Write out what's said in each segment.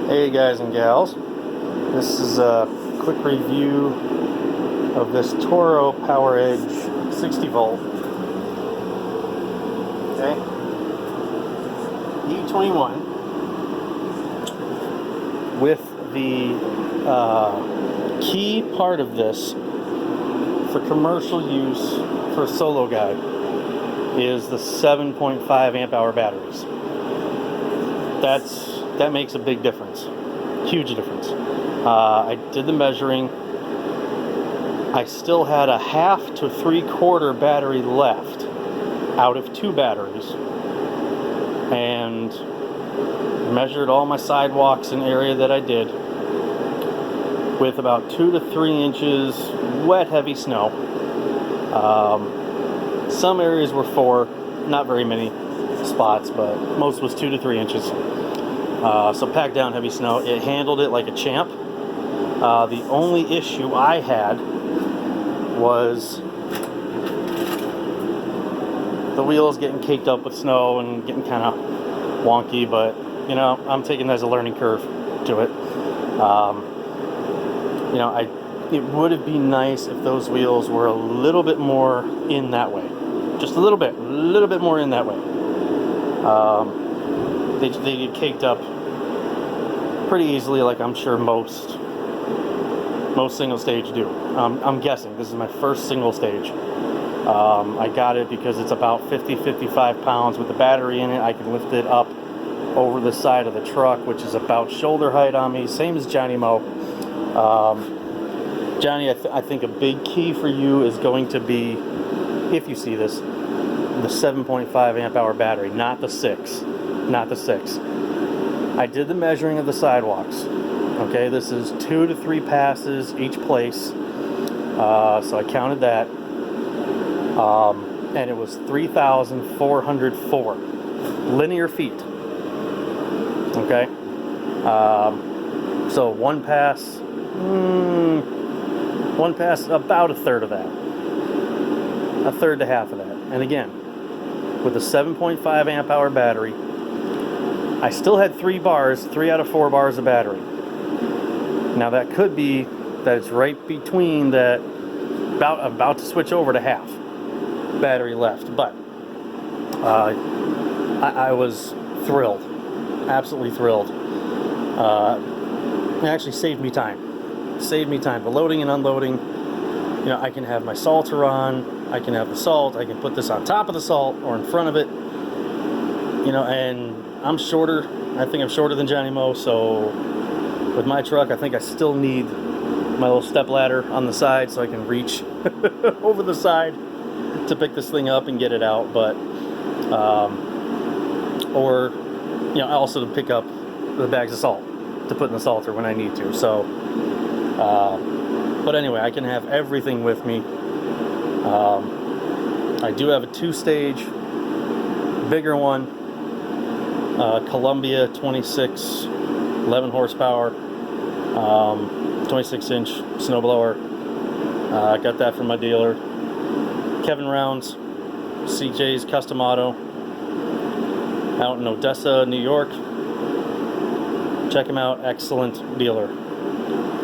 Hey guys and gals, this is a quick review of this Toro Power Edge 60 volt. Okay, E21 with the key part of this for commercial use for a solo guy is the 7.5 amp hour batteries. That makes a big difference, huge difference. I did the measuring. I still had a half to 3/4 battery left out of 2 batteries, and measured all my sidewalks in area that I did with about 2 to 3 inches wet heavy snow. Some areas were 4, not very many spots, but most was 2 to 3 inches. So packed down heavy snow. It handled it like a champ. The only issue I had was the wheels getting caked up with snow and getting kind of wonky, but you know, I'm taking that as a learning curve to it. It would have been nice if those wheels were a little bit more in that way. Just a little bit more in that way. They get caked up pretty easily, like I'm sure most single stage do. I'm guessing this is my first single stage. I got it because it's about 50-55 pounds with the battery in it. I can lift it up over the side of the truck, which is about shoulder height on me, same as Johnny Mo. Johnny, I think a big key for you is going to be, if you see this, the 7.5 amp hour battery, not the 6. I did the measuring of the sidewalks. Okay, this is 2 to 3 passes each place. So I counted that. And it was 3,404 linear feet. Okay. So one pass, about a third of that. A third to half of that. And again, with a 7.5 amp hour battery, I still had 3 out of 4 bars of battery. Now that could be that it's right between that, about to switch over to half battery left, but I was thrilled, absolutely thrilled. It actually saved me time. The loading and unloading. You know, I can have my salter on, I can have the salt, I can put this on top of the salt or in front of it. You know, and I'm shorter. I think I'm shorter than Johnny Mo, so with my truck, I think I still need my little step ladder on the side so I can reach over the side to pick this thing up and get it out. But or you know, also to pick up the bags of salt to put in the salter when I need to. So but anyway, I can have everything with me. I do have a 2-stage bigger one, Columbia 26 11 horsepower 26-inch snowblower. I got that from my dealer, Kevin Rounds, CJ's Custom Auto, out in Odessa, New York. Check him out, excellent dealer.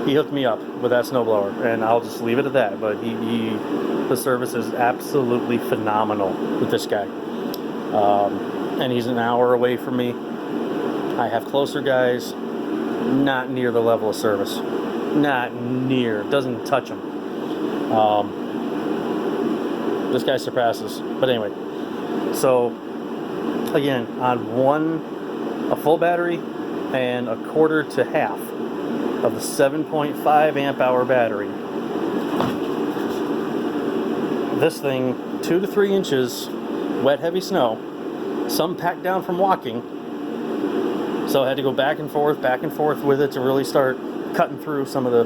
He hooked me up with that snowblower, and I'll just leave it at that. But the service is absolutely phenomenal with this guy. And he's an hour away from me. I have closer guys, not near the level of service. Not near, doesn't touch them. This guy surpasses. But anyway, so again, on a full battery and a quarter to half of the 7.5 amp hour battery, this thing, 2 to 3 inches wet heavy snow, some packed down from walking, so I had to go back and forth with it to really start cutting through some of the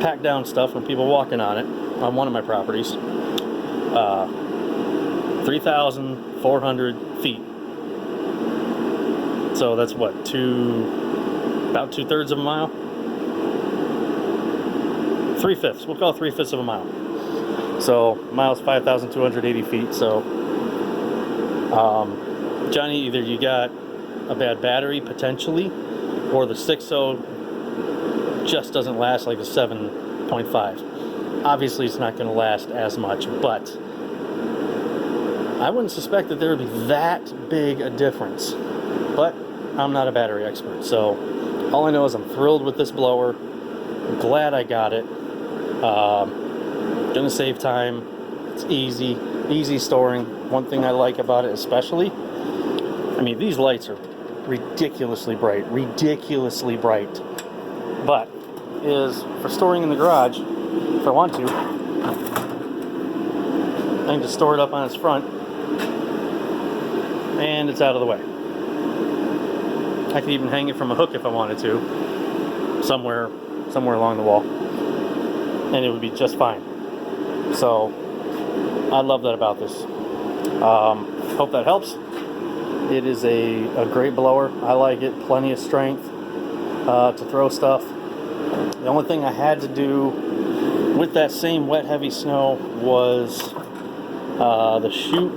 packed down stuff from people walking on it on one of my properties. 3,400 feet. So that's what, about 2/3 of a mile? 3/5. We'll call it 3/5 of a mile. So miles 5,280 feet. So Johnny, either you got a bad battery potentially, or the 6.0 just doesn't last like the 7.5. Obviously, it's not going to last as much, but I wouldn't suspect that there would be that big a difference. But I'm not a battery expert, so all I know is I'm thrilled with this blower. I'm glad I got it. Gonna save time. It's easy storing. One thing I like about it especially, I mean, these lights are ridiculously bright, but is for storing in the garage, if I want to, I can just store it up on its front, and it's out of the way. I could even hang it from a hook if I wanted to, somewhere along the wall, and it would be just fine. So I love that about this. Hope that helps. It is a great blower. I like it. Plenty of strength to throw stuff. The only thing I had to do with that same wet, heavy snow was the chute.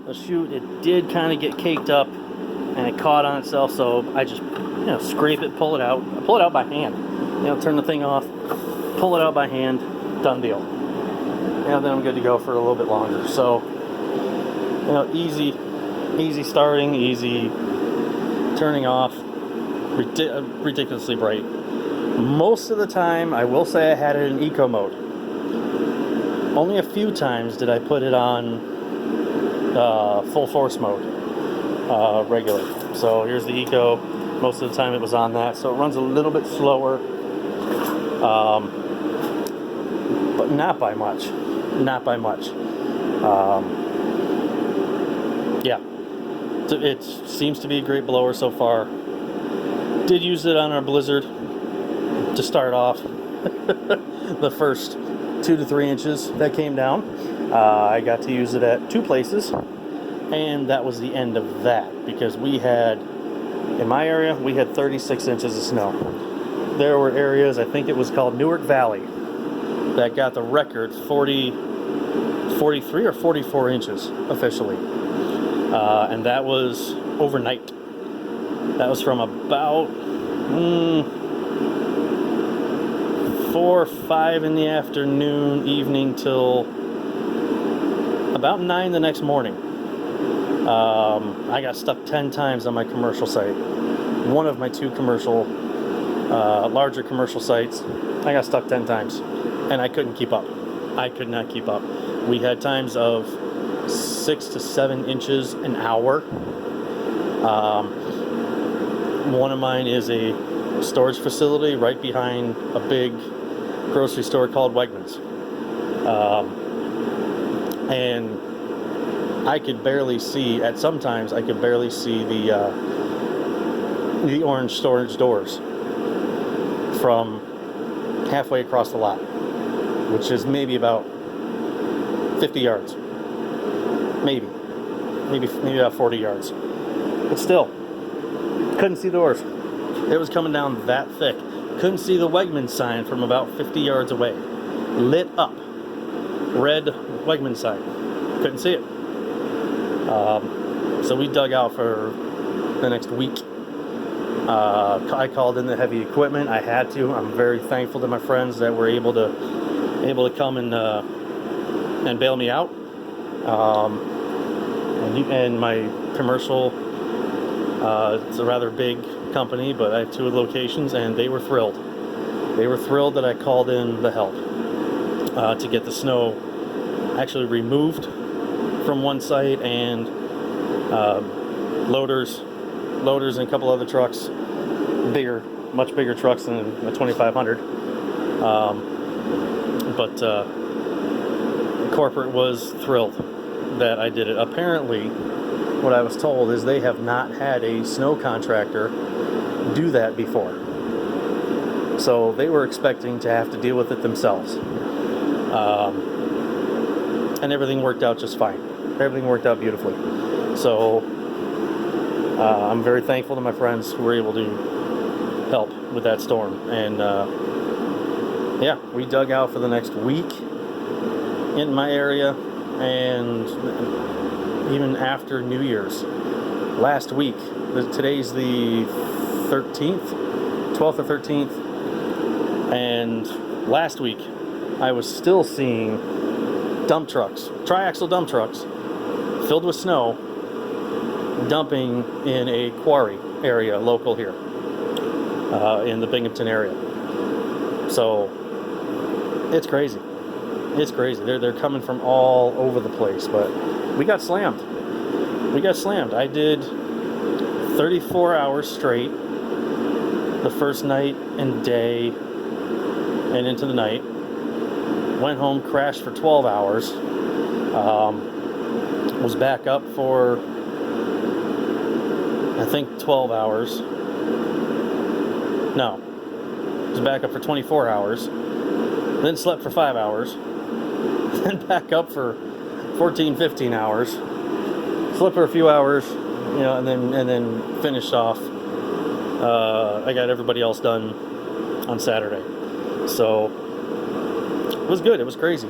The chute, it did kind of get caked up, and it caught on itself. So I just, scrape it, pull it out. I pull it out by hand. Turn the thing off, pull it out by hand. Done deal. Then I'm good to go for a little bit longer. So, easy starting, easy turning off, ridiculously bright. Most of the time, I will say I had it in eco mode. Only a few times did I put it on full force mode, regular. So here's the eco. Most of the time it was on that, so it runs a little bit slower, but not by much. Yeah, it seems to be a great blower so far. Did use it on our blizzard to start off. The first 2 to 3 inches that came down, I got to use it at 2 places, and that was the end of that, because we had, in my area, we had 36 inches of snow. There were areas, I think it was called Newark Valley, that got the record 43 or 44 inches officially, and that was overnight. That was from about 4 or 5 in the afternoon, evening, till about 9 the next morning. I got stuck 10 times on my commercial site. One of my 2 commercial, larger commercial sites, I got stuck 10 times, and I couldn't keep up. I could not keep up. We had times of 6 to 7 inches an hour. One of mine is a storage facility right behind a big grocery store called Wegmans. And I could barely see, sometimes I could barely see the orange storage doors from halfway across the lot, which is maybe about 50 yards. Maybe about 40 yards. But still, couldn't see the doors. It was coming down that thick. Couldn't see the Wegmans sign from about 50 yards away. Lit up. Red Wegmans sign. Couldn't see it. So we dug out for the next week. I called in the heavy equipment. I had to. I'm very thankful to my friends that were able to come and bail me out. And my commercial, it's a rather big company, but I have 2 locations, and they were thrilled. They were thrilled that I called in the help to get the snow actually removed from one site, and loaders and a couple other trucks, much bigger trucks than a 2500. But corporate was thrilled that I did it. Apparently, what I was told is they have not had a snow contractor do that before. So they were expecting to have to deal with it themselves. And everything worked out just fine. Everything worked out beautifully. So I'm very thankful to my friends who were able to help with that storm. And yeah, we dug out for the next week in my area, and even after New Year's last week, Today's the 13th, 12th or 13th, and last week I was still seeing dump trucks, triaxle dump trucks, filled with snow, dumping in a quarry area local here in the Binghamton area. So it's crazy. It's crazy. They're coming from all over the place, but we got slammed. I did 34 hours straight the first night and day and into the night. Went home, crashed for 12 hours. Was back up for, I think, 12 hours. No. Was back up for 24 hours. Then slept for 5 hours. Then back up for 14, 15 hours. Slept for a few hours, and then finished off. I got everybody else done on Saturday. So it was good. It was crazy.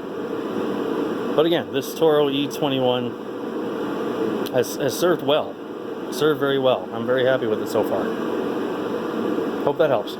But again, this Toro E21 has served well. Served very well. I'm very happy with it so far. Hope that helps.